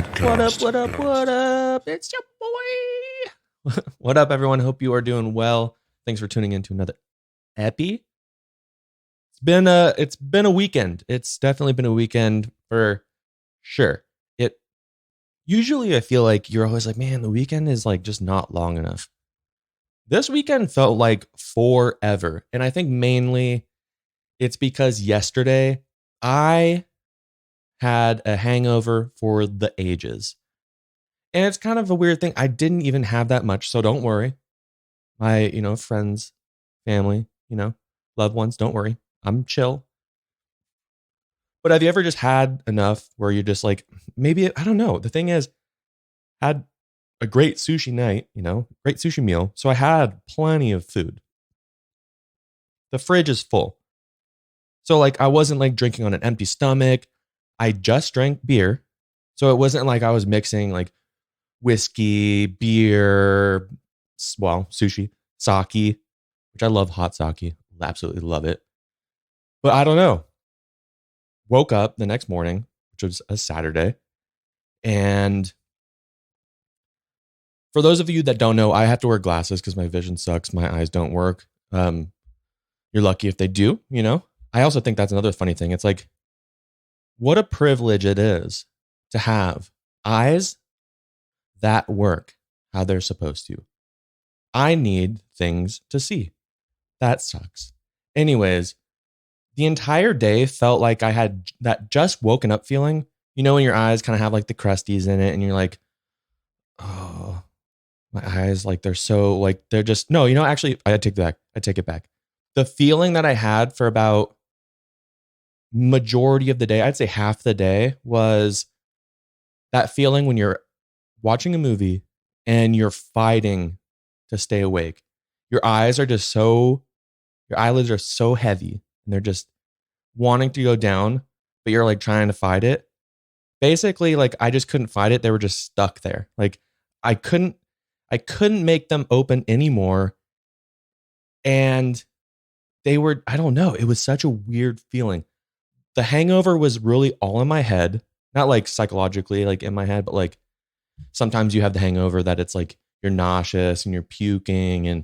Podcast. What up? It's your boy. What up, everyone? Hope you are doing well. Thanks for tuning in to another epi. It's been a weekend. It's definitely been a weekend for sure. It usually I feel like you're always like, man, the weekend is like just not long enough. This weekend felt like forever. And I think mainly it's because yesterday I had a hangover for the ages. And it's kind of a weird thing. I didn't even have that much, so don't worry. My, friends, family, loved ones, don't worry. I'm chill. But have you ever just had enough where you're just like, maybe, I don't know. The thing is, had a great sushi night, great sushi meal. So I had plenty of food. The fridge is full. So like I wasn't like drinking on an empty stomach. I just drank beer. So it wasn't like I was mixing like whiskey, beer, well, sushi, sake, which I love hot sake. Absolutely love it. But I don't know. Woke up the next morning, which was a Saturday. And for those of you that don't know, I have to wear glasses because my vision sucks. My eyes don't work. You're lucky if they do, I also think that's another funny thing. It's like, what a privilege it is to have eyes that work how they're supposed to. I need things to see. That sucks. Anyways, the entire day felt like I had that just woken up feeling, when your eyes kind of have like the crusties in it and you're like, oh, my eyes, like they're so like, they're just, no, actually I take it back. The feeling that I had for about majority of the day, I'd say half the day, was that feeling when you're watching a movie and you're fighting to stay awake. Your eyes are just so, your eyelids are so heavy and they're just wanting to go down, but you're like trying to fight it. Basically, like I just couldn't fight it. They were just stuck there. Like I couldn't make them open anymore. And they were, I don't know. It was such a weird feeling. The hangover was really all in my head, not like psychologically, like in my head, but like sometimes you have the hangover that it's like you're nauseous and you're puking and,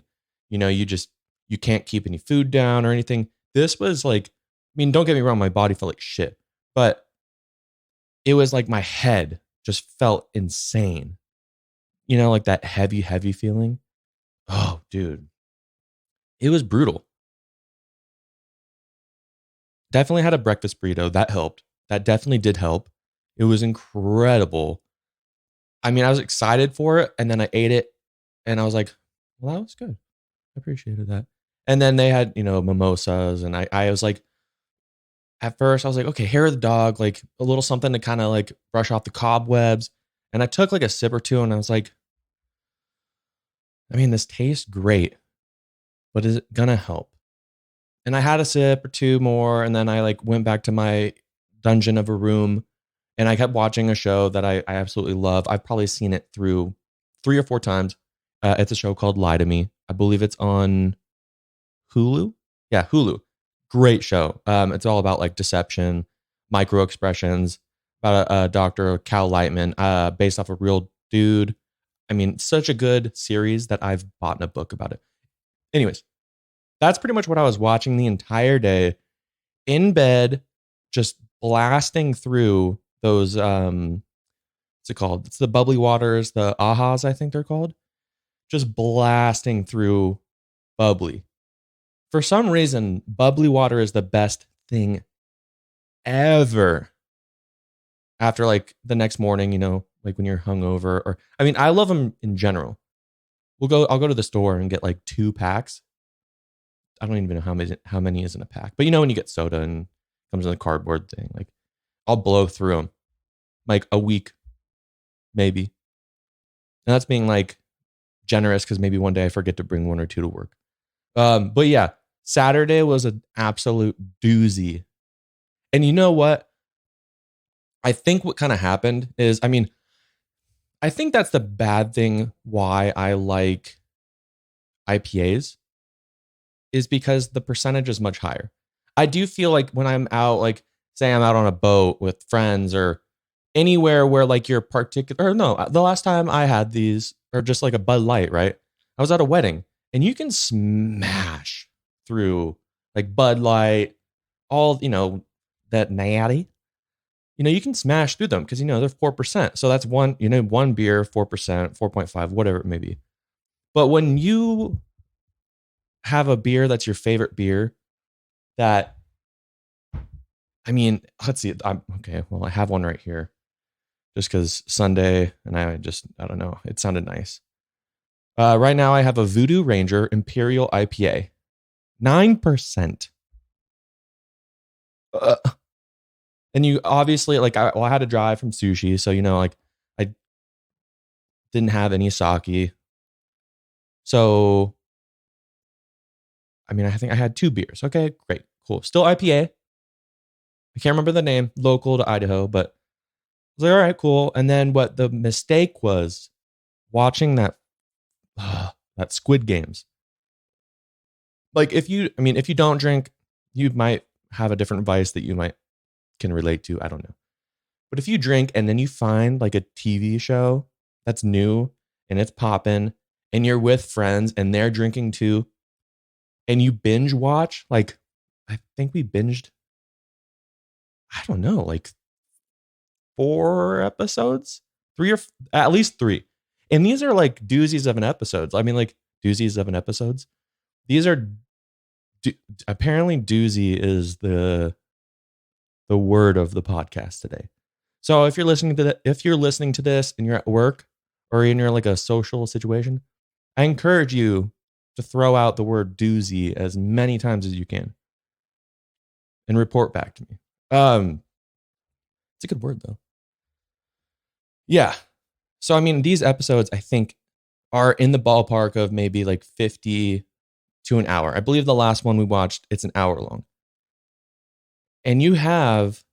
you can't keep any food down or anything. This was like, I mean, don't get me wrong, my body felt like shit, but it was like my head just felt insane. Like that heavy, heavy feeling. Oh, dude. It was brutal. Definitely had a breakfast burrito. That helped. That definitely did help. It was incredible. I mean, I was excited for it, and then I ate it, and I was like, well, that was good. I appreciated that. And then they had, mimosas, and I was like, at first, I was like, okay, hair of the dog, like a little something to kind of like brush off the cobwebs. And I took like a sip or two, and I was like, I mean, this tastes great, but is it gonna help? And I had a sip or two more, and then I like went back to my dungeon of a room, and I kept watching a show that I absolutely love. I've probably seen it through 3 or 4 times. It's a show called Lie to Me. I believe it's on Hulu. Yeah, Hulu. Great show. It's all about like deception, micro expressions, about a doctor, Cal Lightman, based off a real dude. I mean, such a good series that I've bought a book about it. Anyways, that's pretty much what I was watching the entire day in bed, just blasting through those, what's it called? It's the bubbly waters, the ahas, I think they're called. Just blasting through bubbly. For some reason, bubbly water is the best thing ever. After like the next morning, like when you're hungover, or I mean, I love them in general. I'll go to the store and get like 2 packs. I don't even know how many is in a pack. But when you get soda and it comes in a cardboard thing, like I'll blow through them like a week, maybe. And that's being like generous because maybe one day I forget to bring 1 or 2 to work. But yeah, Saturday was an absolute doozy. And you know what? I think what kind of happened is, I mean, I think that's the bad thing why I like IPAs is because the percentage is much higher. I do feel like when I'm out, like say I'm out on a boat with friends or anywhere where like your particular, or no, the last time I had these, or just like a Bud Light, right? I was at a wedding and you can smash through like Bud Light, all, that natty, you can smash through them because, they're 4%. So that's one beer, 4%, 4.5, whatever it may be. But when you have a beer that's your favorite beer, that, let's see. Okay. Well, I have one right here just because Sunday and I don't know. It sounded nice. Right now I have a Voodoo Ranger Imperial IPA, 9%. And you obviously like, I had to drive from sushi. So, like I didn't have any sake. So, I think I had 2 beers. Okay, great. Cool. Still IPA. I can't remember the name, local to Idaho, but I was like, all right, cool. And then what the mistake was watching that Squid Games. Like if you don't drink, you might have a different vice that you can relate to. I don't know. But if you drink and then you find like a TV show that's new and it's popping and you're with friends and they're drinking too, and you binge watch, like I think we binged, I don't know, like 4 episodes, 3 or at least 3. And these are like doozies of an episodes. Like doozies of an episodes. These are apparently doozy is the word of the podcast today. So if you're listening to this and you're at work or in your like a social situation, I encourage you to throw out the word doozy as many times as you can and report back to me. It's a good word though. Yeah. So these episodes I think are in the ballpark of maybe like 50 to an hour. I believe the last one we watched, it's an hour long. And you have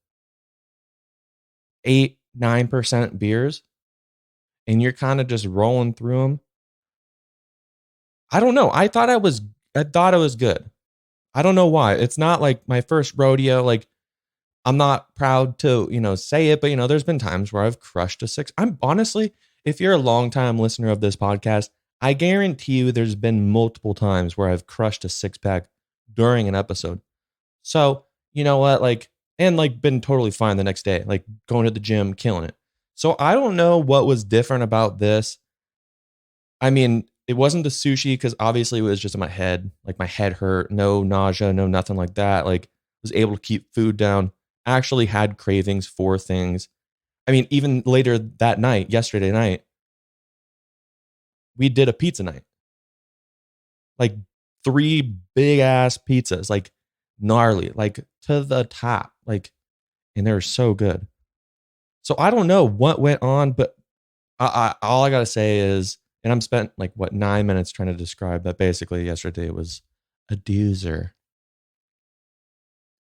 8-9% beers and you're kind of just rolling through them. I don't know. I thought it was good. I don't know why. It's not like my first rodeo. Like I'm not proud to, say it, but there's been times where I've crushed a 6. I'm honestly, if you're a longtime listener of this podcast, I guarantee you there's been multiple times where I've crushed a 6-pack during an episode. So, you know what? Like, and like been totally fine the next day, like going to the gym, killing it. So I don't know what was different about this. It wasn't the sushi because obviously it was just in my head. Like my head hurt, no nausea, no nothing like that. Like was able to keep food down. Actually had cravings for things. Even later that night, yesterday night, we did a pizza night. Like 3 big ass pizzas, like gnarly, like to the top, like, and they're so good. So I don't know what went on, but all I gotta say is, and I'm spent like 9 minutes trying to describe that. Basically, yesterday was a doozer,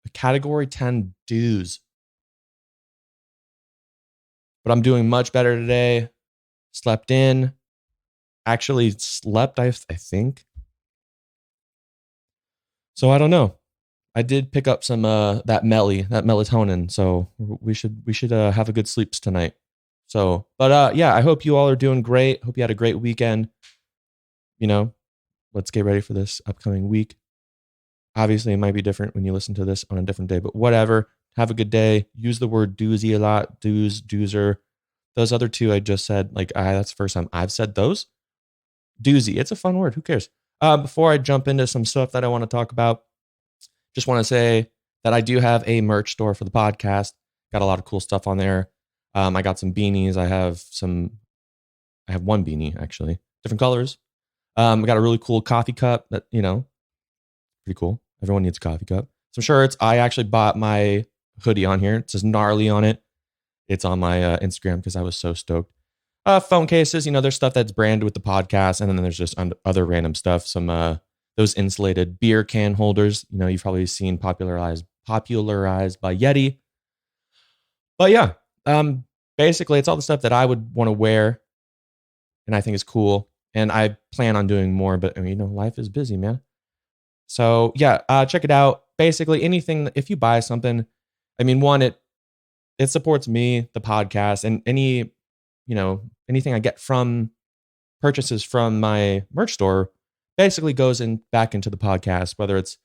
a category 10 dooz. But I'm doing much better today. Slept in. Actually slept, I think. So I don't know. I did pick up some that melatonin. So we should have a good sleeps tonight. So, but yeah, I hope you all are doing great. Hope you had a great weekend. Let's get ready for this upcoming week. Obviously, it might be different when you listen to this on a different day, but whatever. Have a good day. Use the word doozy a lot. Doozer. Those other 2 I just said, like, that's the first time I've said those. Doozy. It's a fun word. Who cares? Before I jump into some stuff that I want to talk about, just want to say that I do have a merch store for the podcast. Got a lot of cool stuff on there. I got some beanies. I have 1 beanie, actually. Different colors. I got a really cool coffee cup that, pretty cool. Everyone needs a coffee cup. Some shirts. I actually bought my hoodie on here. It says gnarly on it. It's on my Instagram because I was so stoked. Phone cases, there's stuff that's branded with the podcast. And then there's just other random stuff. Some those insulated beer can holders. You've probably seen popularized by Yeti. But yeah, basically it's all the stuff that I would want to wear and I think is cool. And I plan on doing more, but life is busy, man. So yeah, check it out. Basically anything, if you buy something, one, it supports me, the podcast, and anything I get from purchases from my merch store basically goes in back into the podcast, whether it's,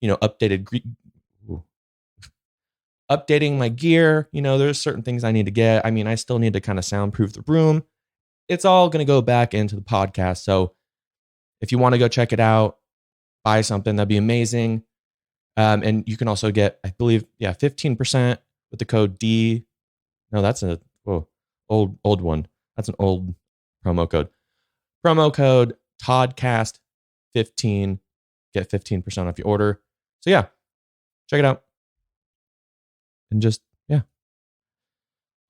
ooh, updating my gear. There's certain things I need to get. I mean, I still need to kind of soundproof the room. It's all going to go back into the podcast. So if you want to go check it out, buy something, that'd be amazing. And you can also get, I believe, 15% with the code D. No, that's old one. That's an old promo code. Promo code Toddcast15. Get 15% off your order. So yeah, check it out. And just,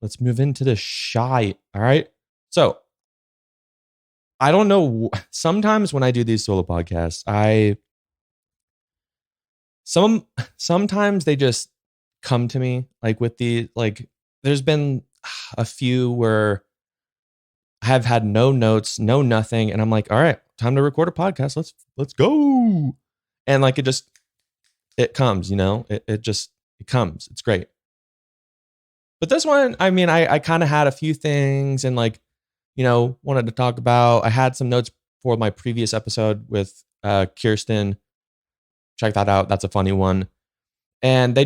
let's move into the shy. All right. So I don't know. Sometimes when I do these solo podcasts, sometimes they just come to me there's been a few where I have had no notes, no nothing. And I'm like, all right, time to record a podcast. Let's go. And it comes, it comes. It's great. But this one, I mean, I kind of had a few things and wanted to talk about. I had some notes for my previous episode with Kirsten. Check that out. That's a funny one. And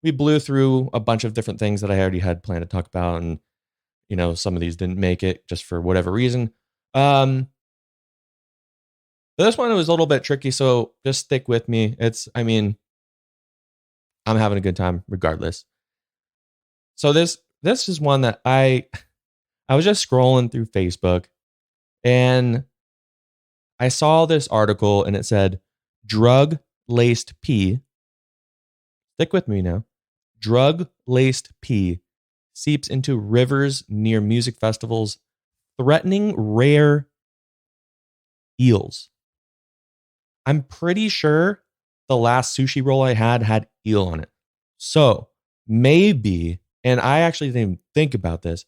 we blew through a bunch of different things that I already had planned to talk about. And, some of these didn't make it just for whatever reason. But this one was a little bit tricky. So just stick with me. I'm having a good time regardless. So this is one that I was just scrolling through Facebook and I saw this article and it said drug-laced pee. Stick with me now. Drug-laced pee seeps into rivers near music festivals, threatening rare eels. I'm pretty sure the last sushi roll I had eel on it. So maybe, and I actually didn't even think about this,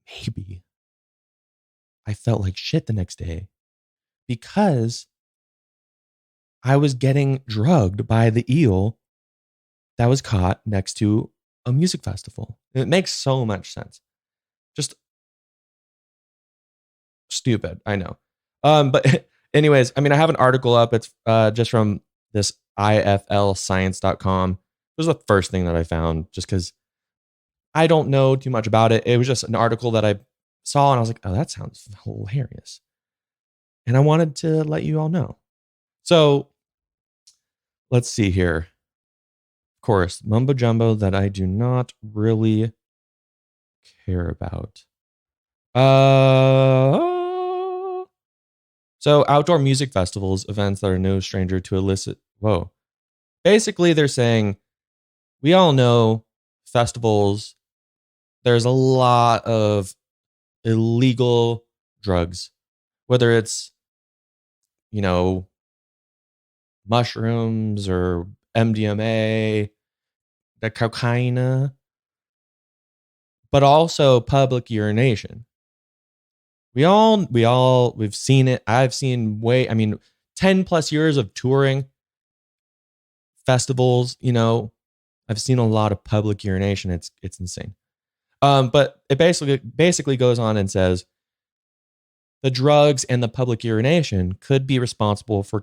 maybe I felt like shit the next day because I was getting drugged by the eel that was caught next to a music festival. It makes so much sense. Just stupid, I know. But anyways, I have an article up. It's just from this iflscience.com. It was the first thing that I found just because I don't know too much about it. It was just an article that I saw and I was like, oh, that sounds hilarious. And I wanted to let you all know. So let's see here. Of course, mumbo jumbo that I do not really care about. So outdoor music festivals, events that are no stranger to illicit. Whoa. Basically, they're saying, we all know festivals, there's a lot of illegal drugs, whether it's, mushrooms or MDMA, the cocaine, but also public urination. We've seen it. I've seen 10 plus years of touring festivals, I've seen a lot of public urination. It's insane. But it basically goes on and says the drugs and the public urination could be responsible for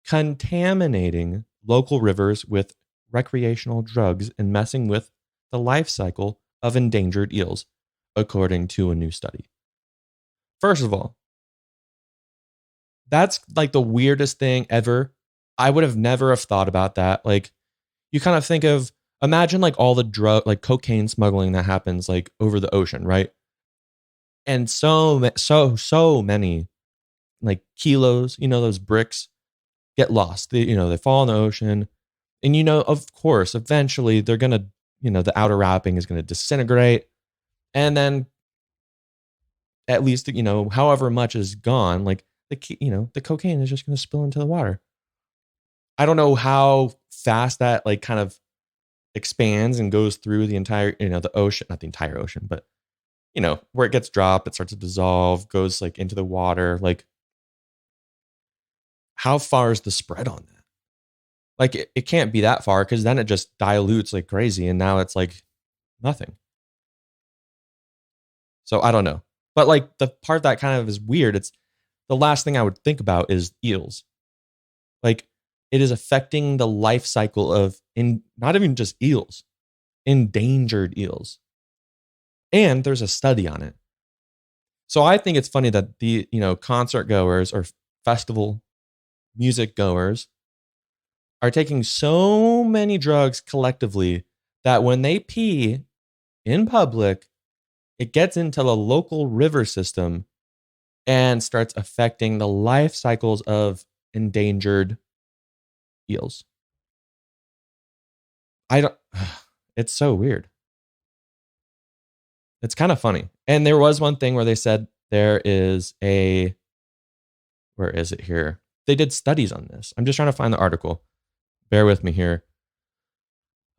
contaminating local rivers with recreational drugs and messing with the life cycle of endangered eels, according to a new study. First of all, that's like the weirdest thing ever. I would have never have thought about that. Like, you kind of think of, imagine like all the cocaine smuggling that happens like over the ocean, right? And so many like kilos, those bricks get lost. They fall in the ocean. And of course, eventually they're going to, the outer wrapping is going to disintegrate. And then at least, however much is gone, like the cocaine is just going to spill into the water. I don't know how fast that like kind of expands and goes through the entire, the ocean, not the entire ocean, but where it gets dropped, it starts to dissolve, goes like into the water. Like, how far is the spread on that? Like it can't be that far because then it just dilutes like crazy and now it's like nothing. So I don't know. But like the part that kind of is weird, it's the last thing I would think about is eels. Like it is affecting the life cycle of not even just eels, endangered eels. And there's a study on it. So I think it's funny that the, concert goers or festival music goers are taking so many drugs collectively that when they pee in public, it gets into the local river system and starts affecting the life cycles of endangered eels. I don't, it's so weird. It's kind of funny. And there was one thing where they said there is where is it here? They did studies on this. I'm just trying to find the article. Bear with me here.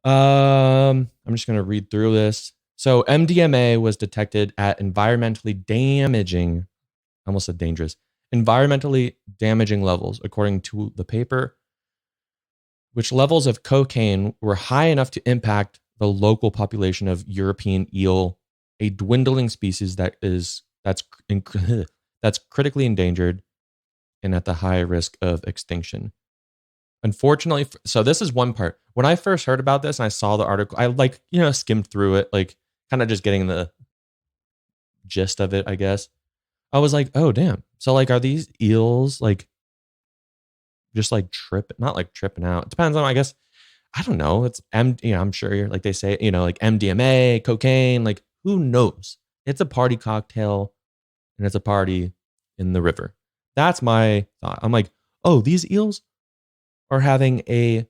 I'm just going to read through this. So MDMA was detected at environmentally damaging, I almost said dangerous, environmentally damaging levels, according to the paper, which levels of cocaine were high enough to impact the local population of European eel, a dwindling species that's critically endangered and at the high risk of extinction. Unfortunately, so this is one part. When I first heard about this and I saw the article, I skimmed through it, like kind of just getting the gist of it, I guess. I was like, oh, damn. So like, are these eels like just like not like tripping out? It depends on, I guess, I don't know. It's I'm sure you're like they say, like MDMA, cocaine, like who knows? It's a party cocktail and it's a party in the river. That's my thought. I'm like, oh, these eels are having a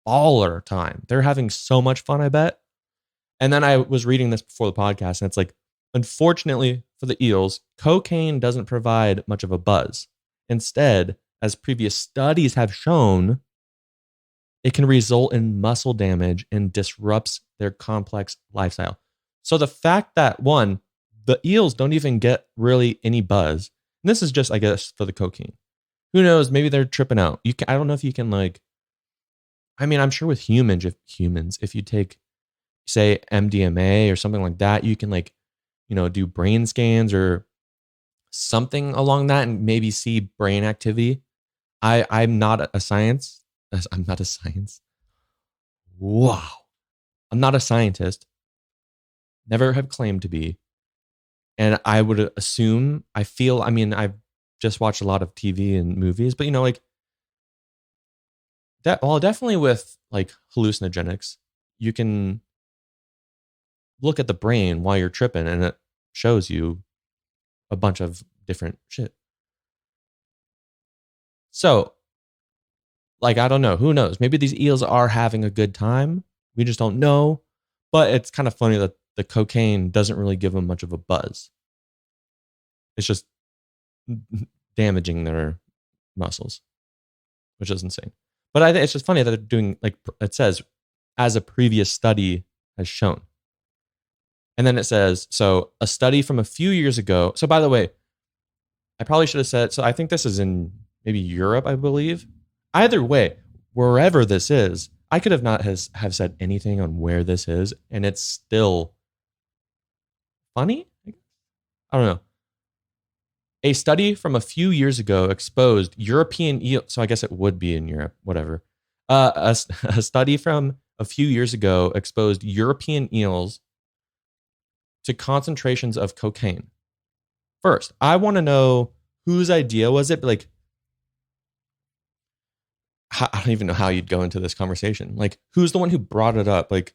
baller time. They're having so much fun, I bet. And then I was reading this before the podcast, and it's like, unfortunately for the eels, cocaine doesn't provide much of a buzz. Instead, as previous studies have shown, it can result in muscle damage and disrupts their complex lifestyle. So the fact that one, the eels don't even get really any buzz, and this is just, I guess, for the cocaine. Who knows? Maybe they're tripping out. I don't know if you can like, I mean, I'm sure with humans, if you take, say, MDMA or something like that, you can like, do brain scans or something along that and maybe see brain activity. I'm not a science. I'm not a science. Wow. I'm not a scientist. Never have claimed to be. And I would assume, I mean, I've just watched a lot of TV and movies, but like that, well, definitely with like hallucinogenics, you can look at the brain while you're tripping and it shows you a bunch of different shit. So, like, I don't know. Who knows? Maybe these eels are having a good time. We just don't know. But it's kind of funny that the cocaine doesn't really give them much of a buzz. It's just damaging their muscles, which is insane. But I think it's just funny that they're doing, like it says, as a previous study has shown. And then it says, so a study from a few years ago. So by the way, I probably should have said, so I think this is in maybe Europe, I believe. Either way, wherever this is, I could have not have said anything on where this is, and it's still funny. I don't know. A study from a few years ago exposed European eel. So I guess it would be in Europe, whatever. A study from a few years ago exposed European eels to concentrations of cocaine. First, I want to know whose idea was it? Like, I don't even know how you'd go into this conversation. Like, who's the one who brought it up? Like,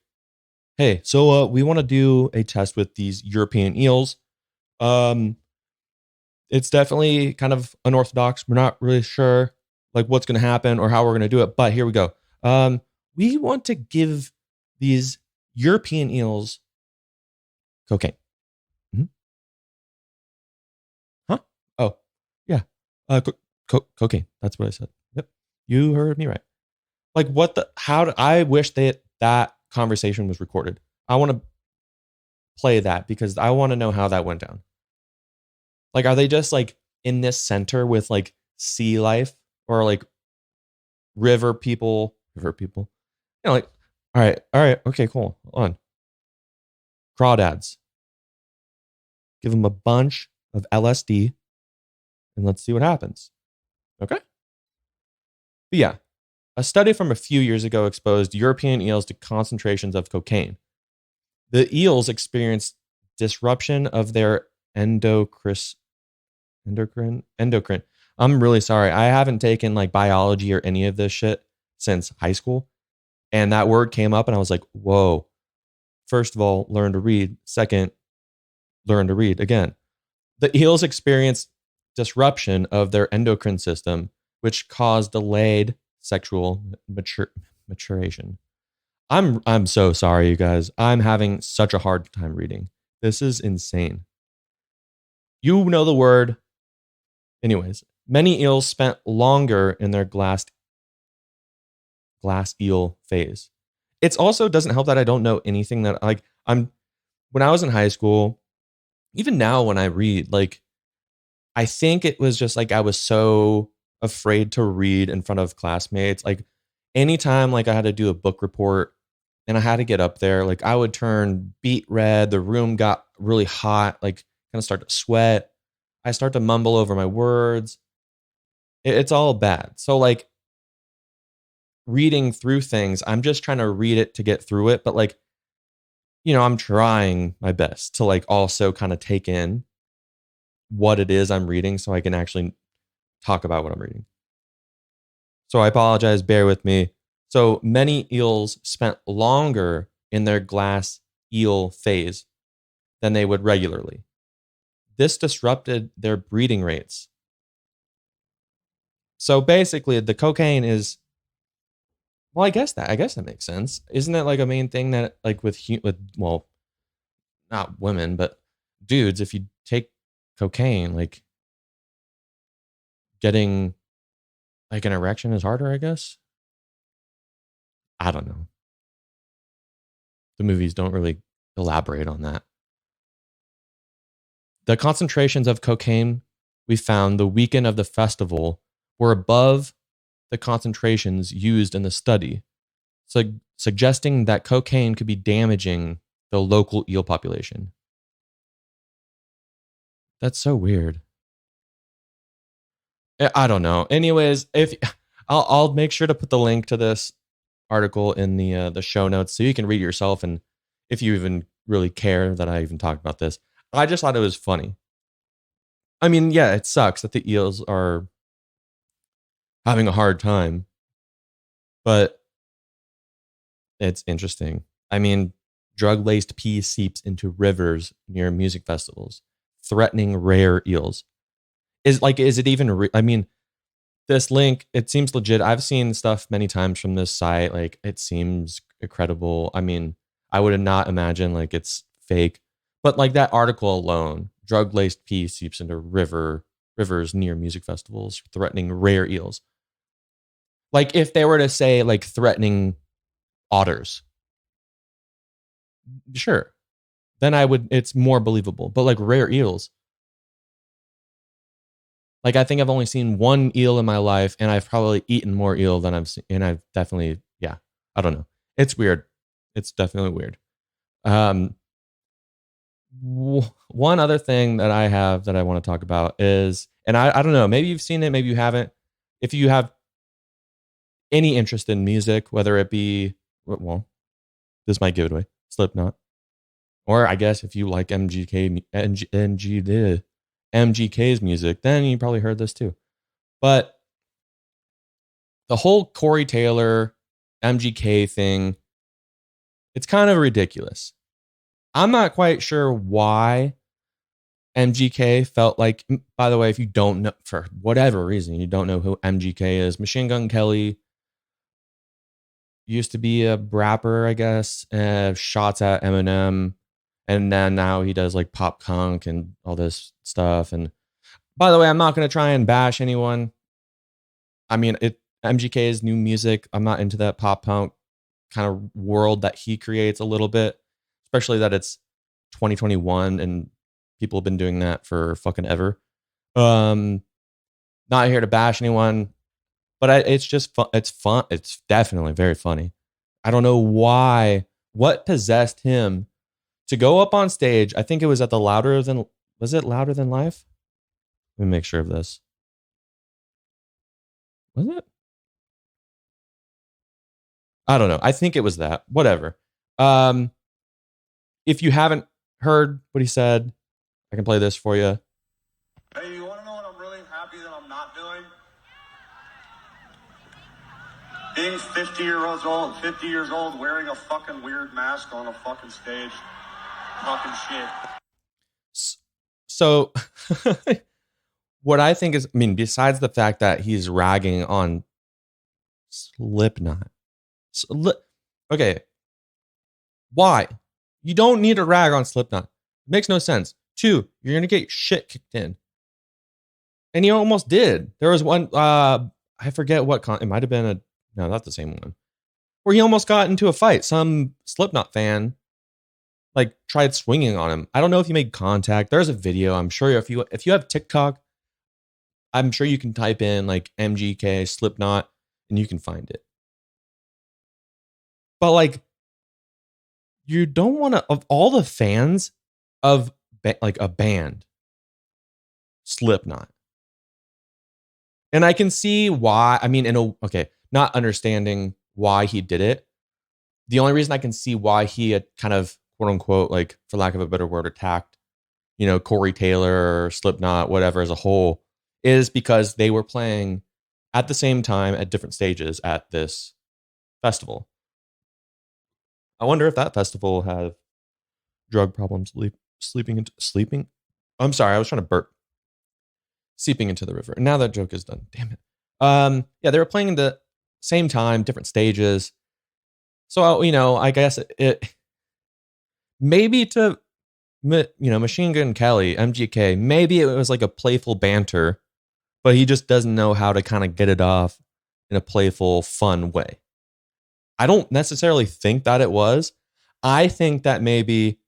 hey, so we want to do a test with these European eels. It's definitely kind of unorthodox. We're not really sure like what's going to happen or how we're going to do it, but here we go. We want to give these European eels cocaine. Mm-hmm. Huh? Oh, yeah. Cocaine. That's what I said. Yep. You heard me right. Like what the, I wish that conversation was recorded. I want to play that because I want to know how that went down. Like, are they just like in this center with like sea life or like river people. You know, like, all right, okay, cool. Hold on. Crawdads. Give them a bunch of LSD and let's see what happens. Okay. But yeah, a study from a few years ago exposed European eels to concentrations of cocaine. The eels experienced disruption of their endocrine. I'm really sorry. I haven't taken like biology or any of this shit since high school. And that word came up and I was like, whoa. First of all, learn to read. Second, learn to read again. The eels experienced disruption of their endocrine system, which caused delayed sexual maturation. I'm so sorry, you guys. I'm having such a hard time reading. This is insane. You know the word. Anyways, many eels spent longer in their glass eel phase. It's also doesn't help that I don't know anything that like I'm when I was in high school, even now when I read, like I think it was just like I was so afraid to read in front of classmates. Like anytime like I had to do a book report and I had to get up there, like I would turn beet red, the room got really hot, like kind of start to sweat. I start to mumble over my words. It's all bad. So like reading through things, I'm just trying to read it to get through it, but like I'm trying my best to like also kind of take in what it is I'm reading so I can actually talk about what I'm reading. So I apologize, bear with me. So many eels spent longer in their glass eel phase than they would regularly. This disrupted their breeding rates. So basically the cocaine is well, I guess that makes sense. Isn't that like a main thing that like with well, not women, but dudes, if you take cocaine, like getting like an erection is harder, I guess. I don't know. The movies don't really elaborate on that. The concentrations of cocaine we found the weekend of the festival were above the concentrations used in the study, suggesting that cocaine could be damaging the local eel population. That's so weird. I don't know. Anyways, if I'll make sure to put the link to this article in the show notes so you can read it yourself. And if you even really care that I even talked about this, I just thought it was funny. I mean, yeah, it sucks that the eels are having a hard time, but it's interesting. I mean, drug laced pee seeps into rivers near music festivals, threatening rare eels. Is it even? I mean, this link, it seems legit. I've seen stuff many times from this site. Like, it seems credible. I mean, I would not imagine like it's fake, but like that article alone, drug laced pee seeps into rivers near music festivals, threatening rare eels. Like, if they were to say like threatening otters, sure, then I would. It's more believable. But like rare eels, like I think I've only seen one eel in my life, and I've probably eaten more eel than I've seen. And I've definitely, yeah, I don't know. It's weird. It's definitely weird. Um, one other thing that I have that I want to talk about is, and I don't know, maybe you've seen it, maybe you haven't. If you have any interest in music, whether it be, well, this might give it away, Slipknot, or I guess if you like MGK's music, then you probably heard this too. But the whole Corey Taylor MGK thing, it's kind of ridiculous. I'm not quite sure why MGK felt like, by the way, if you don't know, for whatever reason, you don't know who MGK is, Machine Gun Kelly used to be a rapper, I guess, shots at Eminem. And then now he does like pop punk and all this stuff. And by the way, I'm not going to try and bash anyone. I mean, MGK's new music, I'm not into that pop punk kind of world that he creates a little bit, especially that it's 2021 and people have been doing that for fucking ever. Not here to bash anyone. But it's just fun. It's fun. It's definitely very funny. I don't know why. What possessed him to go up on stage? I think it was at the Louder Than. Was it Louder Than Life? Let me make sure of this. Was it? I don't know. I think it was that. Whatever. Um, if you haven't heard what he said, I can play this for you. Hey, you want to know what I'm really happy that I'm not doing? Being 50 years old, wearing a fucking weird mask on a fucking stage, talking shit. So, what I think is, I mean, besides the fact that he's ragging on Slipknot, okay, why? You don't need to rag on Slipknot. It makes no sense. 2, you're gonna get shit kicked in, and you almost did. There was one, I forget what it might have been no, not the same one, where he almost got into a fight. Some Slipknot fan like tried swinging on him. I don't know if he made contact. There's a video. I'm sure if you have TikTok, I'm sure you can type in like MGK Slipknot and you can find it. But like, you don't want to, of all the fans of like a band, Slipknot. And I can see why. I mean, okay, not understanding why he did it. The only reason I can see why he had kind of, quote unquote, like, for lack of a better word, attacked, Corey Taylor or Slipknot, whatever, as a whole, is because they were playing at the same time at different stages at this festival. I wonder if that festival had drug problems, sleeping. I'm sorry, I was trying to burp. Seeping into the river. And now that joke is done. Damn it. Yeah, they were playing at the same time, different stages. So, I guess it maybe to, Machine Gun Kelly, MGK, maybe it was like a playful banter, but he just doesn't know how to kind of get it off in a playful, fun way. I don't necessarily think that it was. I think that maybe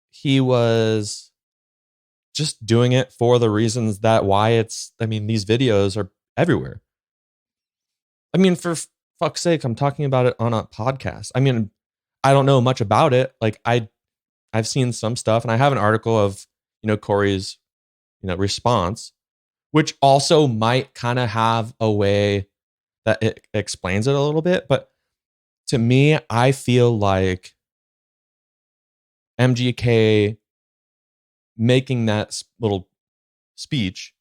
he was just doing it for the reasons that these videos are everywhere. I mean, for fuck's sake, I'm talking about it on a podcast. I mean, I don't know much about it. Like I've seen some stuff, and I have an article of, Corey's, response, which also might kind of have a way that it explains it a little bit. But to me, I feel like MGK making that little speech,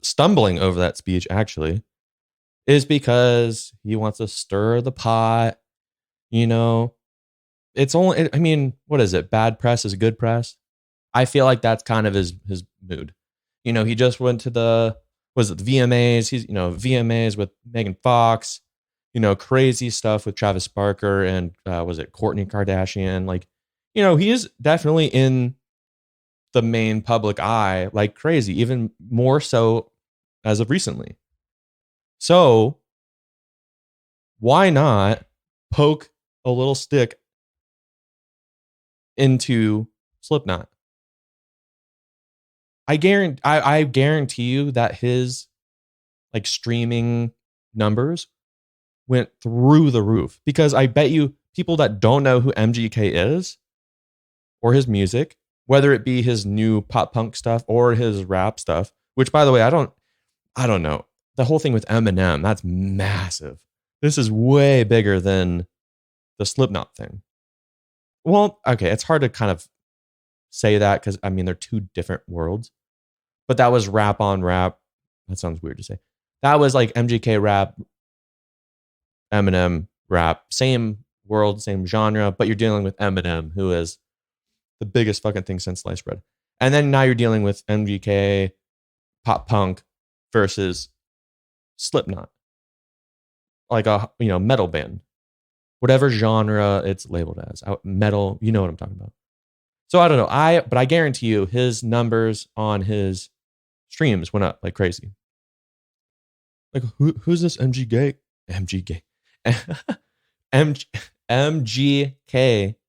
stumbling over that speech actually, is because he wants to stir the pot. It's only, I mean, what is it? Bad press is good press. I feel like that's kind of his mood. He just went to the VMAs? He's, VMAs with Megan Fox, crazy stuff with Travis Barker and was it Kourtney Kardashian? Like, he is definitely in the main public eye like crazy, even more so as of recently. So why not poke a little stick into Slipknot? I guarantee you that his like streaming numbers went through the roof, because I bet you people that don't know who MGK is or his music, whether it be his new pop punk stuff or his rap stuff, which, by the way, I don't know. The whole thing with Eminem, that's massive. This is way bigger than the Slipknot thing. Well, okay, it's hard to kind of say that because, I mean, they're two different worlds. But that was rap on rap. That sounds weird to say. That was like MGK rap, Eminem rap, same world, same genre, but you're dealing with Eminem, who is the biggest fucking thing since sliced bread. And then now you're dealing with MGK, pop punk versus Slipknot, like a metal band, whatever genre it's labeled as, metal. You know what I'm talking about. So I don't know. But I guarantee you, his numbers on his streams went up like crazy. Like, who's this MGK MGK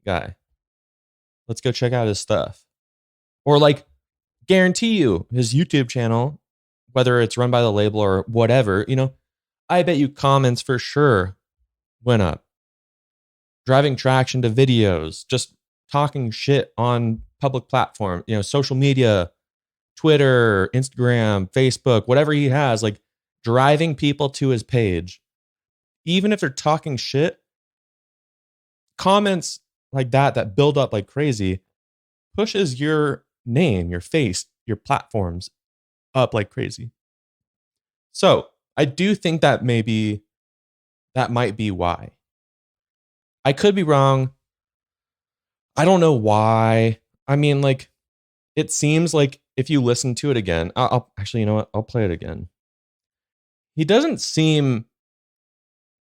guy? Let's go check out his stuff. Or like, guarantee you, his YouTube channel whether it's run by the label or whatever, I bet you comments for sure went up. Driving traction to videos, just talking shit on public platform, social media, Twitter, Instagram, Facebook, whatever he has, like driving people to his page. Even if they're talking shit, comments like that build up like crazy pushes your name, your face, your platforms up like crazy. So I do think that that might be why. I could be wrong. I don't know why. I mean, like, it seems like if you listen to it again, I'll actually, you know what? I'll play it again. He doesn't seem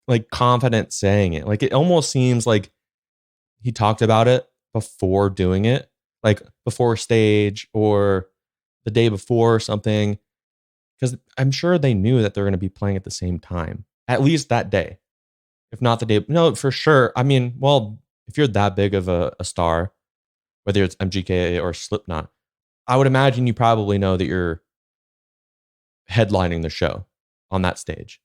like confident saying it. Like, it almost seems like he talked about it before doing it, like before stage or the day before or something. Because I'm sure they knew that they're going to be playing at the same time, at least that day. If not the day, no, for sure. I mean, well, if you're that big of a star, whether it's MGK or Slipknot, I would imagine you probably know that you're headlining the show on that stage.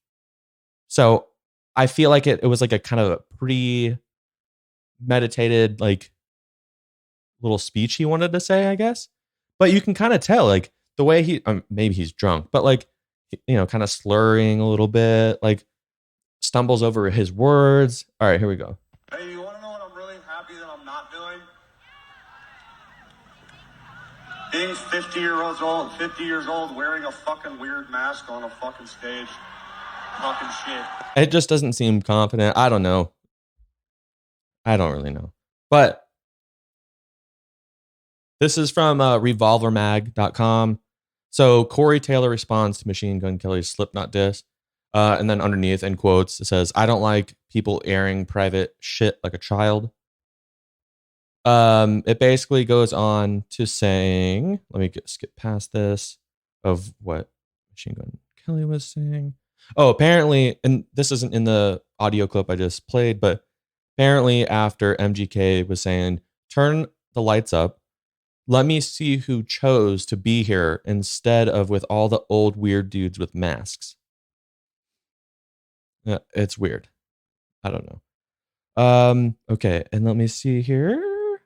So I feel like it was like a kind of a pre-meditated, like little speech he wanted to say, I guess. But you can kind of tell, like the way maybe he's drunk, but like, kind of slurring a little bit, like stumbles over his words. All right, here we go. Hey, you want to know what I'm really happy that I'm not doing? Being 50 years old, wearing a fucking weird mask on a fucking stage, talking shit. It just doesn't seem confident. I don't know. I don't really know. But this is from revolvermag.com. So Corey Taylor responds to Machine Gun Kelly's Slipknot diss. And then underneath, in quotes, it says, "I don't like people airing private shit like a child." It basically goes on to saying, let me skip past this of what Machine Gun Kelly was saying. Oh, apparently, and this isn't in the audio clip I just played, but apparently after MGK was saying, "Turn the lights up. Let me see who chose to be here instead of with all the old weird dudes with masks." It's weird. I don't know. Okay, and let me see here.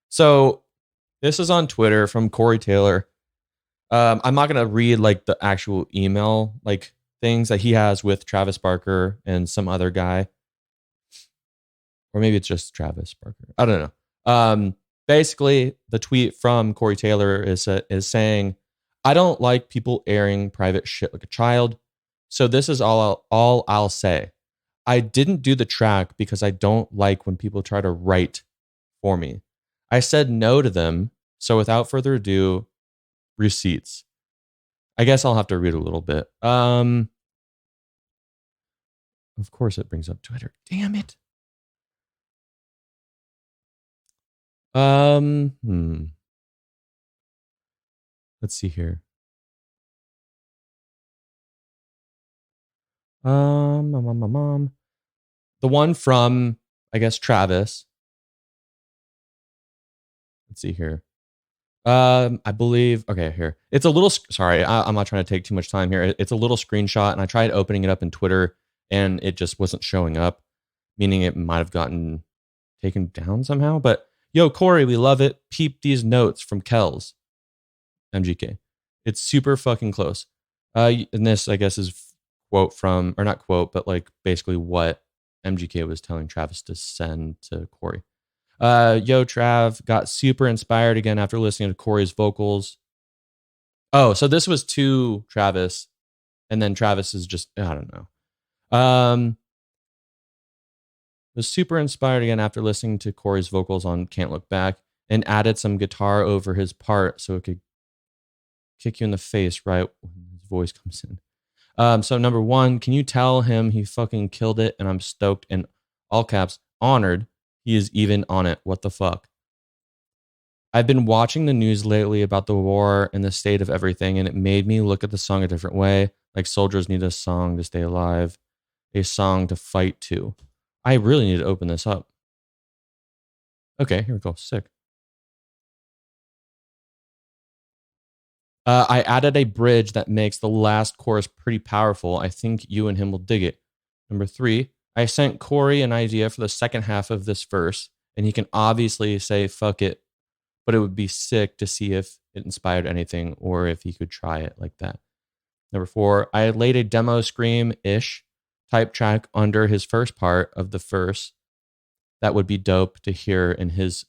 So this is on Twitter from Corey Taylor. I'm not gonna read like the actual email like things that he has with Travis Barker and some other guy, or maybe it's just Travis Barker. I don't know. Basically, the tweet from Corey Taylor is saying, "I don't like people airing private shit like a child. So this is all I'll say. I didn't do the track because I don't like when people try to write for me. I said no to them. So without further ado, receipts." I guess I'll have to read a little bit. Of course it brings up Twitter. Damn it. Let's see here. The one from, I guess, Travis. Let's see here. I believe, okay, here. It's a little, sorry, I'm not trying to take too much time here. It's a little screenshot, and I tried opening it up in Twitter, and it just wasn't showing up, meaning it might have gotten taken down somehow. But yo, Corey, we love it. Peep these notes from Kells, MGK. It's super fucking close. And this, I guess, is quote from, or not quote, but like basically what MGK was telling Travis to send to Corey. Yo, Trav, got super inspired again after listening to Corey's vocals. Oh, so this was to Travis, and then Travis is just, I don't know. Was super inspired again after listening to Corey's vocals on Can't Look Back, and added some guitar over his part so it could kick you in the face right when his voice comes in. So number one, can you tell him he fucking killed it? And I'm stoked, and all caps, honored he is even on it. What the fuck? I've been watching the news lately about the war and the state of everything, and it made me look at the song a different way. Like soldiers need a song to stay alive, a song to fight to. I really need to open this up. Okay, here we go. Sick. I added a bridge that makes the last chorus pretty powerful. I think you and him will dig it. Number 3, I sent Corey an idea for the second half of this verse, and he can obviously say fuck it, but it would be sick to see if it inspired anything or if he could try it like that. Number 4, I laid a demo scream-ish type track under his first part of the verse that would be dope to hear in his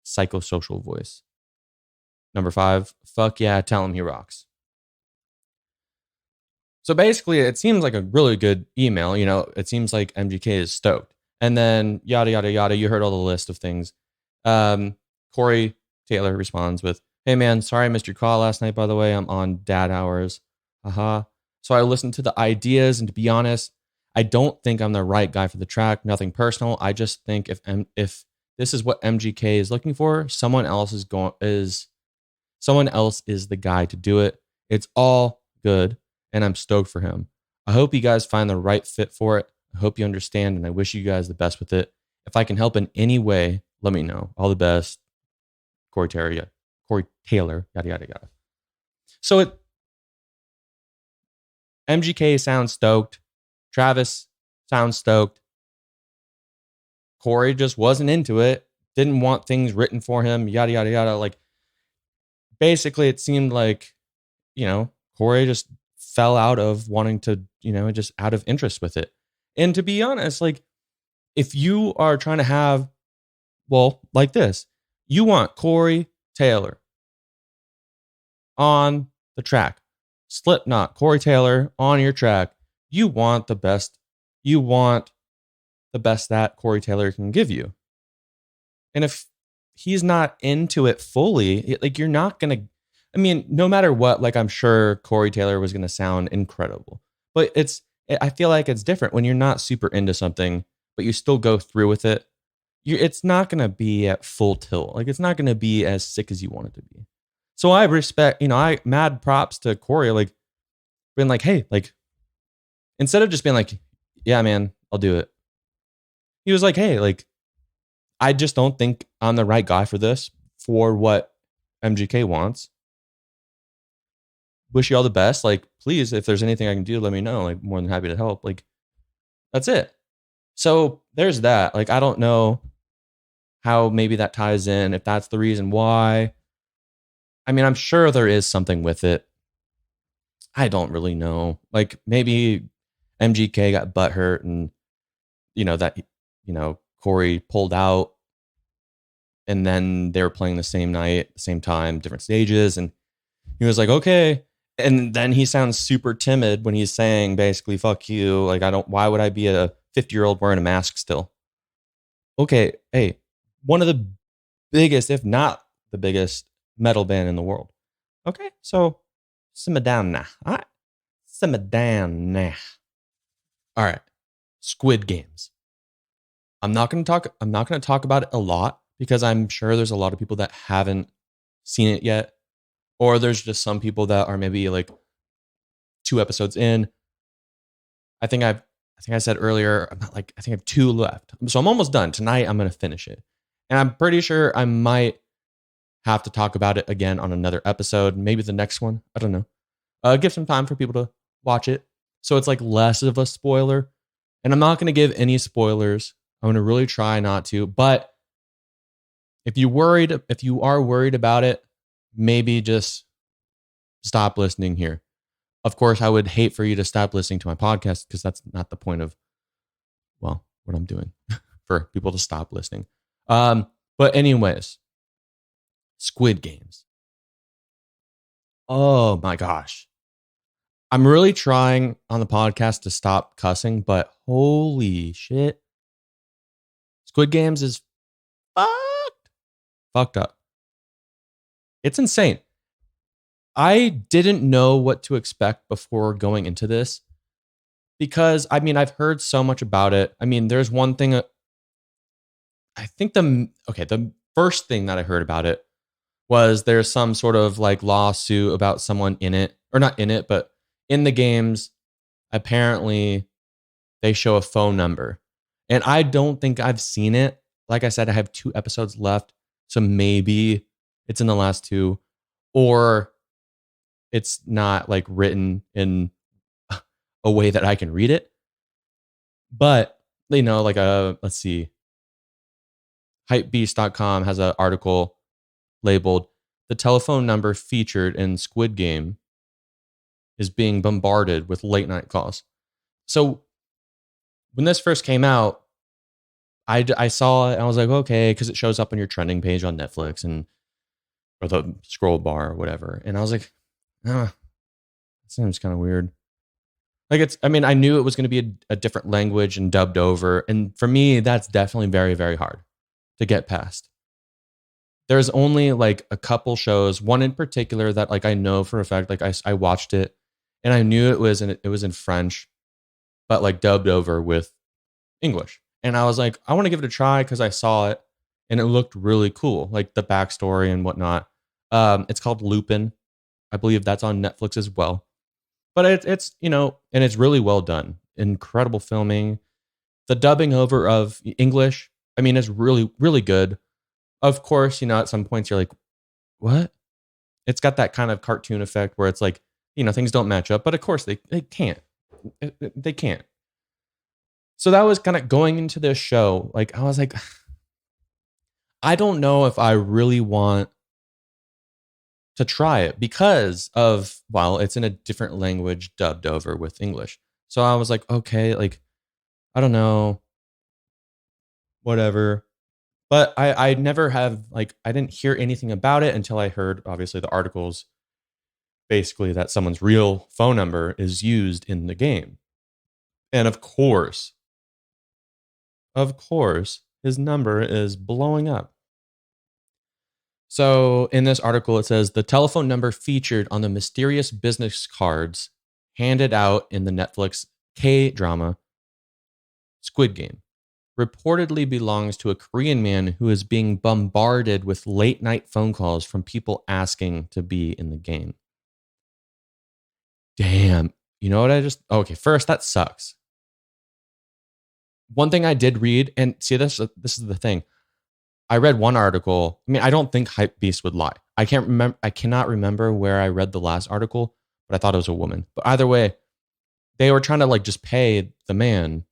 psychosocial voice. Number 5, fuck yeah, tell him he rocks. So basically, it seems like a really good email. You know, it seems like MGK is stoked. And then yada, yada, yada. You heard all the list of things. Corey Taylor responds with, hey, man, sorry I missed your call last night, by the way. I'm on dad hours. Haha. So I listened to the ideas, and to be honest, I don't think I'm the right guy for the track. Nothing personal. I just think if this is what MGK is looking for, someone else is the guy to do it. It's all good, and I'm stoked for him. I hope you guys find the right fit for it. I hope you understand, and I wish you guys the best with it. If I can help in any way, let me know. All the best, Corey Taylor, yada, yada, yada. So MGK sounds stoked. Travis sounds stoked. Corey just wasn't into it. Didn't want things written for him, yada, yada, yada. Like, basically, it seemed like, Corey just fell out of wanting to, just out of interest with it. And to be honest, like, if you are trying to have, like this, you want Corey Taylor on the track. Slipknot, Corey Taylor on your track. You want the best. You want the best that Corey Taylor can give you. And if he's not into it fully, like, you're not going to, no matter what, like, I'm sure Corey Taylor was going to sound incredible. But I feel like it's different when you're not super into something, but you still go through with it. It's not going to be at full tilt. Like, it's not going to be as sick as you want it to be. So I respect, I mad props to Corey, like, being like, hey, like, instead of just being like, yeah, man, I'll do it. He was like, hey, like, I just don't think I'm the right guy for this, for what MGK wants. Wish you all the best. Like, please, if there's anything I can do, let me know. Like, more than happy to help. Like, that's it. So there's that. Like, I don't know how maybe that ties in, if that's the reason why. I'm sure there is something with it. I don't really know. Like, maybe MGK got butthurt and, Corey pulled out, and then they were playing the same night, same time, different stages. And he was like, okay. And then he sounds super timid when he's saying basically, fuck you. Like, why would I be a 50-year-old wearing a mask still? Okay. Hey, one of the biggest, if not the biggest metal band in the world. Okay. So simmer down now. All right. Simmer down now. All right. Squid Games. I'm not going to talk about it a lot because I'm sure there's a lot of people that haven't seen it yet, or there's just some people that are maybe like 2 episodes in. I think I said earlier, I think I have 2 left. So I'm almost done. Tonight I'm going to finish it. And I'm pretty sure I might have to talk about it again on another episode, maybe the next one. I don't know. Give some time for people to watch it, so it's like less of a spoiler. And I'm not going to give any spoilers. I'm going to really try not to. But if you are worried about it, maybe just stop listening here. Of course, I would hate for you to stop listening to my podcast, because that's not the point of, what I'm doing, for people to stop listening. But anyways, Squid Games. Oh my gosh. I'm really trying on the podcast to stop cussing, but holy shit. Squid Games is fucked up. It's insane. I didn't know what to expect before going into this, because I've heard so much about it. There's one thing. I think the first thing that I heard about it was there's some sort of like lawsuit about someone in it, or not in it, but in the games. Apparently they show a phone number, and I don't think I've seen it. Like I said, I have 2 episodes left, so maybe it's in the last 2, or it's not like written in a way that I can read it. But, like let's see, hypebeast.com has an article labeled "The telephone number featured in Squid Game is being bombarded with late night calls." So when this first came out, I saw it and I was like, okay, because it shows up on your trending page on Netflix or the scroll bar or whatever. And I was like, that seems kind of weird. Like I knew it was going to be a different language and dubbed over. And for me, that's definitely very, very hard to get past. There's only like a couple shows, one in particular that like I know for a fact, like I watched it and I knew it was in French, but like dubbed over with English. And I was like, I want to give it a try because I saw it and it looked really cool, like the backstory and whatnot. It's called Lupin. I believe that's on Netflix as well. But it's and it's really well done. Incredible filming. The dubbing over of English, is really, really good. Of course, at some points you're like, what? It's got that kind of cartoon effect where it's like, things don't match up. But of course, they can't. They can't. So that was kind of going into this show. Like, I was like, I don't know if I really want to try it because of, well, it's in a different language dubbed over with English. So I was like, okay, like, I don't know, whatever. But I never have, like, I didn't hear anything about it until I heard, obviously, the articles, basically that someone's real phone number is used in the game. And of course, his number is blowing up. So in this article, it says the telephone number featured on the mysterious business cards handed out in the Netflix K-drama Squid Game reportedly belongs to a Korean man who is being bombarded with late night phone calls from people asking to be in the game. Damn. You know what okay, first, that sucks. One thing I did read, and see, this is the thing. I read one article. I don't think Hypebeast would lie. I cannot remember where I read the last article, but I thought it was a woman. But either way, they were trying to like just pay the man.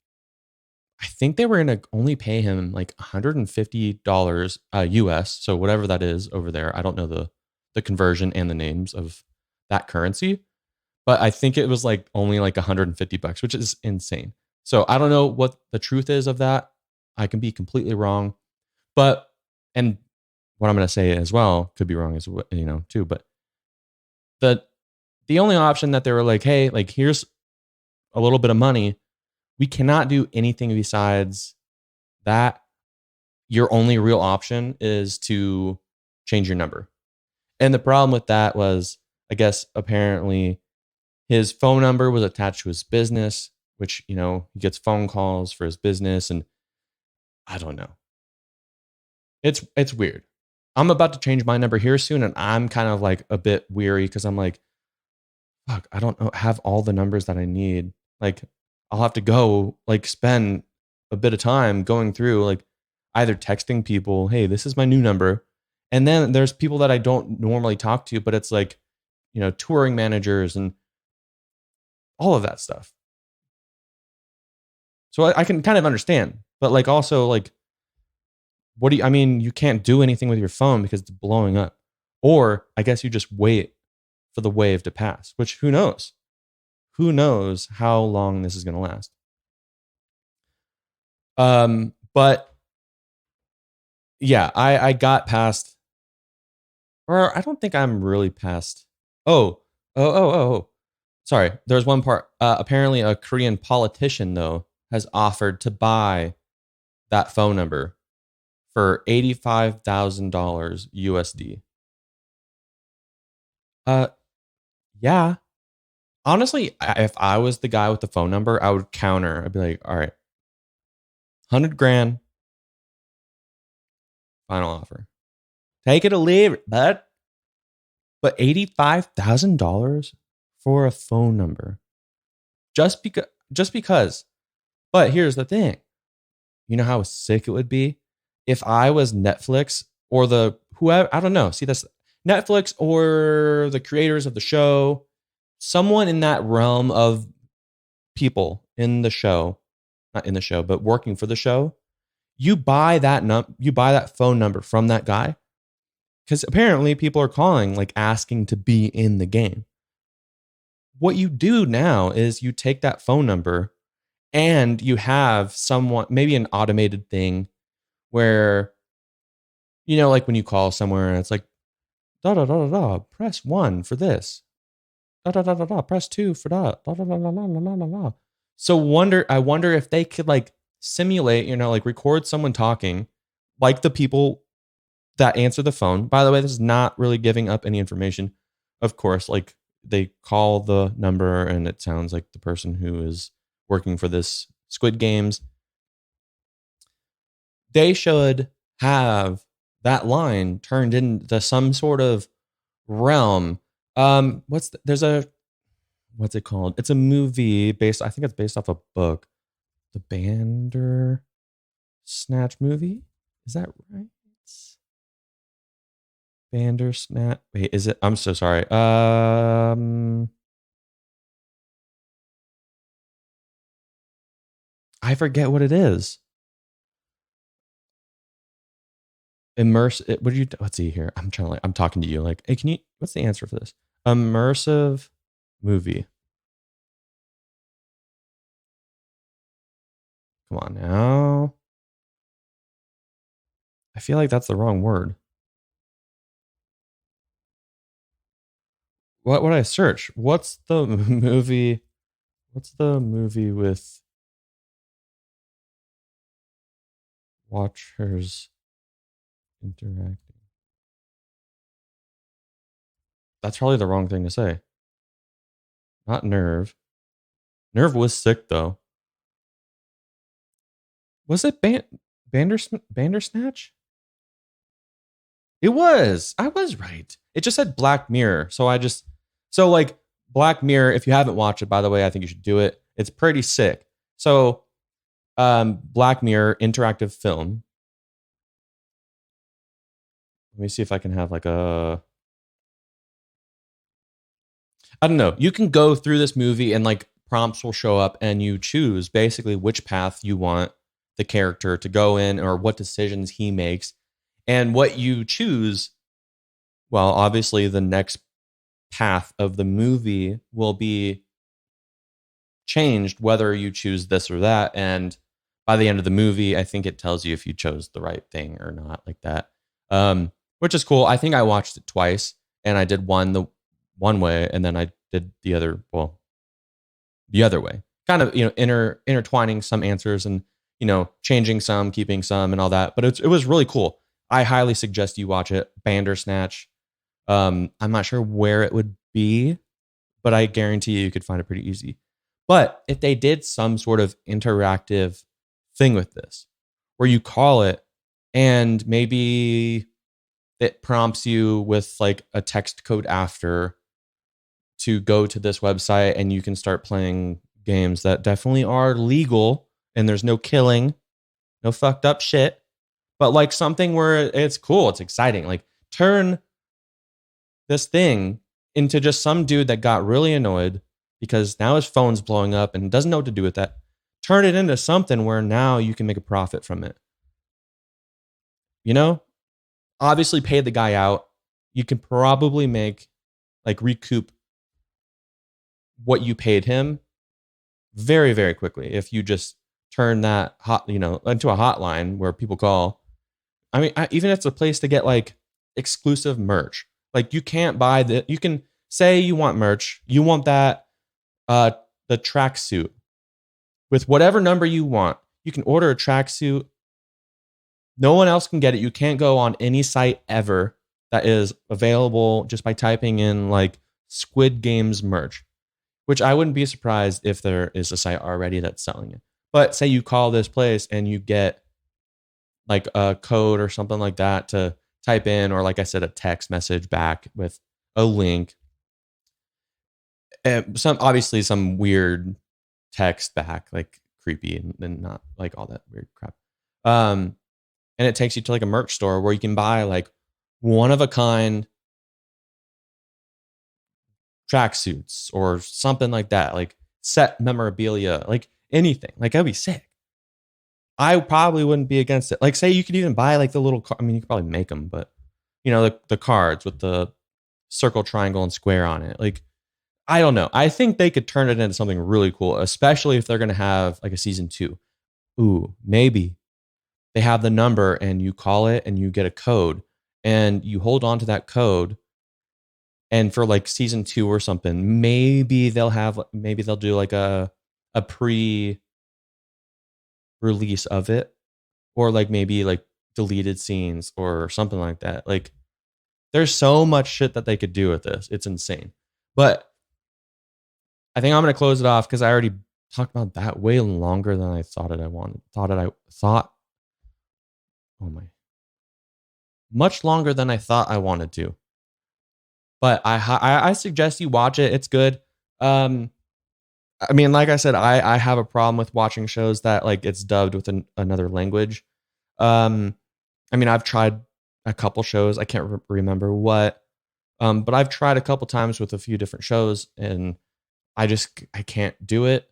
I think they were going to only pay him like $150 US. So whatever that is over there. I don't know the conversion and the names of that currency, but I think it was like only like $150, which is insane. So I don't know what the truth is of that. I can be completely wrong. But, and what I'm going to say as well could be wrong as well, too. But the only option that they were like, hey, like, here's a little bit of money. We cannot do anything besides that. Your only real option is to change your number. And the problem with that was, I guess, apparently his phone number was attached to his business, which, he gets phone calls for his business. And I don't know. It's weird. I'm about to change my number here soon, and I'm kind of like a bit weary because I'm like, fuck, I don't have all the numbers that I need. Like, I'll have to go like spend a bit of time going through like either texting people, hey, this is my new number. And then there's people that I don't normally talk to, but it's like, touring managers and all of that stuff. So I can kind of understand, but like also like, you can't do anything with your phone because it's blowing up. Or I guess you just wait for the wave to pass, which who knows? Who knows how long this is going to last? But yeah, I got past, or I don't think I'm really past. Oh. Sorry. There's one part. Apparently a Korean politician though has offered to buy that phone number for $85,000 USD. Yeah. Honestly, if I was the guy with the phone number, I would counter. I'd be like, all right, 100 grand, final offer. Take it or leave it, bud. But $85,000 for a phone number. Just because. But here's the thing. You know how sick it would be if I was Netflix or whoever, I don't know. See, Netflix or the creators of the show, someone in that realm of people in the show, not in the show, but working for the show, you buy that phone number from that guy because apparently people are calling like asking to be in the game. What you do now is you take that phone number and you have someone, maybe an automated thing where, like when you call somewhere and it's like, da da da da da, press 1 for this. Da da da da da, press 2 for that. Da da da da da da da da. So I wonder if they could like simulate, like record someone talking like the people that answer the phone. By the way, this is not really giving up any information. Of course, like they call the number and it sounds like the person who is working for this Squid Games. They should have that line turned into some sort of realm. What's it called? It's a movie I think it's based off a book. The Bandersnatch movie? Is that right? Bandersnatch. Wait, is it? I'm so sorry. I forget what it is. What do you? Let's see here. I'm talking to you. Like, hey, what's the answer for this? Immersive movie. Come on now. I feel like that's the wrong word. What would I search? What's the movie? What's the movie with watchers interacting? That's probably the wrong thing to say. Not Nerve. Nerve was sick though. Was it Bandersnatch? It was. I was right. It just said Black Mirror. So like Black Mirror, if you haven't watched it, by the way, I think you should do it. It's pretty sick. So Black Mirror interactive film. Let me see if I can have like I don't know. You can go through this movie and like prompts will show up and you choose basically which path you want the character to go in or what decisions he makes. And what you choose, well, obviously the next path of the movie will be changed whether you choose this or that. And by the end of the movie, I think it tells you if you chose the right thing or not, like that. Which is cool. I think I watched it twice and I did the one way and then I did the other way. Kind of, intertwining some answers and, changing some, keeping some and all that. But it was really cool. I highly suggest you watch it. Bandersnatch. I'm not sure where it would be, but I guarantee you could find it pretty easy. But if they did some sort of interactive thing with this, where you call it and maybe it prompts you with like a text code after to go to this website and you can start playing games that definitely are legal and there's no killing, no fucked up shit, but like something where it's cool, it's exciting. Like turn this thing into just some dude that got really annoyed because now his phone's blowing up and doesn't know what to do with that. Turn it into something where now you can make a profit from it. Obviously pay the guy out. You can probably recoup what you paid him very, very quickly if you just turn that into a hotline where people call. I mean, even if it's a place to get like exclusive merch. Like you can't buy you can say you want merch. You want that, the tracksuit with whatever number you want. You can order a tracksuit. No one else can get it. You can't go on any site ever that is available just by typing in like Squid Games merch, which I wouldn't be surprised if there is a site already that's selling it. But say you call this place and you get like a code or something like that to type in, or like I said, a text message back with a link. Some weird text back, like creepy and not like all that weird crap. And it takes you to like a merch store where you can buy like one of a kind tracksuits or something like that, like set memorabilia, like anything. Like that'd be sick. I probably wouldn't be against it. Like, say you could even buy like the little, I mean, you could probably make them, but you know, the cards with the circle, triangle, and square on it. Like, I don't know. I think they could turn it into something really cool, especially if they're going to have like a season 2. Ooh, maybe they have the number and you call it and you get a code and you hold on to that code. And for like season 2 or something, maybe they'll do like a pre release of it, or like maybe like deleted scenes or something like that. Like there's so much shit that they could do with this. It's insane. But I think I'm going to close it off because I already talked about that way longer than I thought much longer than I thought I wanted to. But I suggest you watch it. It's good. I mean, like I said, I have a problem with watching shows that like it's dubbed with another language. I mean, I've tried a couple shows. I can't remember what, but I've tried a couple times with a few different shows, and I can't do it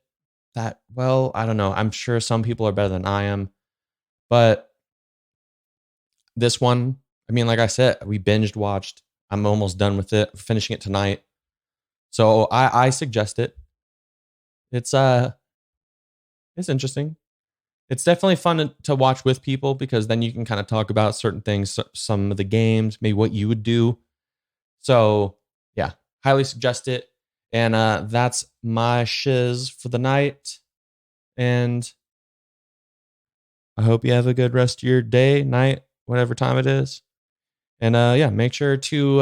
that well. I don't know. I'm sure some people are better than I am, but this one, I mean, like I said, we binged watched. I'm almost done with it, finishing it tonight. So I suggest it. It's interesting. It's definitely fun to watch with people because then you can kind of talk about certain things, some of the games, maybe what you would do. So yeah, highly suggest it. And that's my shiz for the night. And I hope you have a good rest of your day, night, whatever time it is. And yeah, make sure to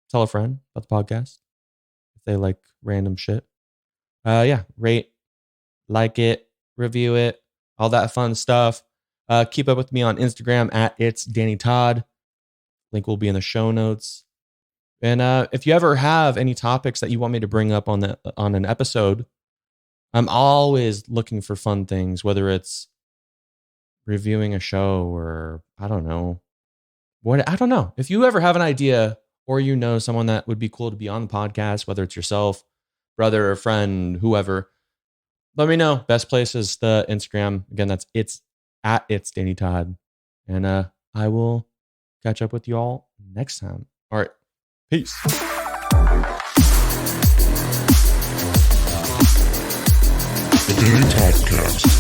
tell a friend about the podcast if they like random shit. Yeah, rate, like it, review it, all that fun stuff. Keep up with me on Instagram at It's Danny Todd. Link will be in the show notes. And if you ever have any topics that you want me to bring up on an episode, I'm always looking for fun things, whether it's reviewing a show or I don't know. I don't know. If you ever have an idea or you know someone that would be cool to be on the podcast, whether it's yourself, brother or friend, whoever, let me know. Best place is the Instagram. Again, it's at It's Danny Todd. And I will catch up with you all next time. All right. Peace. The Danny Toddcast.